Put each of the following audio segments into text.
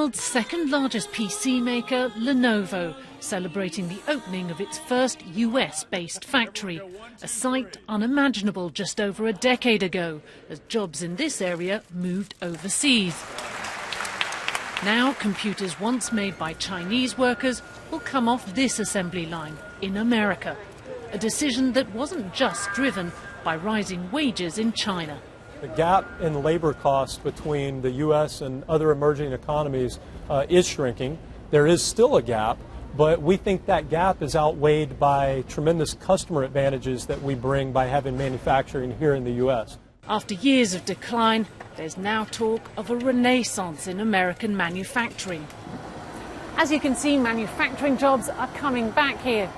world's second largest PC maker, Lenovo, celebrating the opening of its first US-based factory, a sight unimaginable just over a decade ago, as jobs in this area moved overseas. Now, computers once made by Chinese workers will come off this assembly line in America, a decision that wasn't just driven by rising wages in China. The gap in labor costs between the U.S. and other emerging economies is shrinking. There is still a gap, but we think that gap is outweighed by tremendous customer advantages that we bring by having manufacturing here in the U.S. After years of decline, there's now talk of a renaissance in American manufacturing. As you can see, manufacturing jobs are coming back here,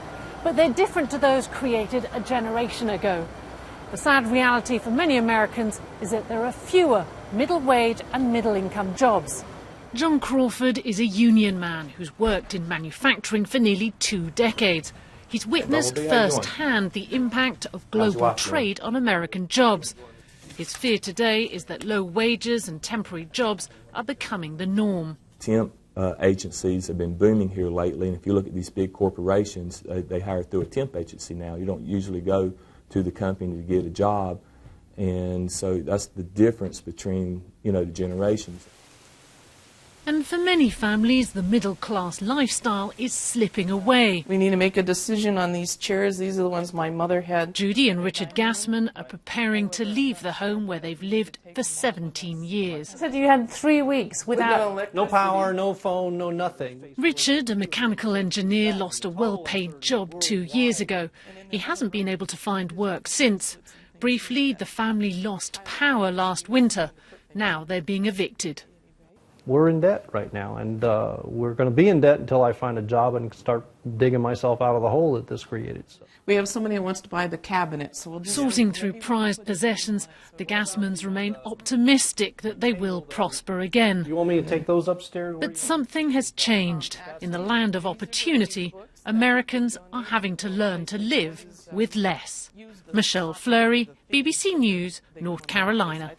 but they're different to those created a generation ago. The sad reality for many Americans is that there are fewer middle-wage and middle-income jobs. John Crawford is a union man who's worked in manufacturing for nearly 2 decades. He's witnessed firsthand the impact of global trade on American jobs. His fear today is that low wages and temporary jobs are becoming the norm. Temp agencies have been booming here lately, and if you look at these big corporations, they hire through a temp agency now. You don't usually go to the company to get a job, and so that's the difference between, the generations. And for many families, the middle-class lifestyle is slipping away. We need to make a decision on these chairs. These are the ones my mother had. Judy and Richard Gassman are preparing to leave the home where they've lived for 17 years. You said you had 3 weeks without... No power, no phone, no nothing. Richard, a mechanical engineer, lost a well-paid job 2 years ago. He hasn't been able to find work since. Briefly, the family lost power last winter. Now they're being evicted. We're in debt right now, and we're going to be in debt until I find a job and start digging myself out of the hole that this created. We have somebody who wants to buy the cabinet, so we'll just... Sorting through prized possessions, the Gassmans remain optimistic that they will prosper again. You want me to take those upstairs? But something has changed. In the land of opportunity, Americans are having to learn to live with less. Michelle Fleury, BBC News, North Carolina.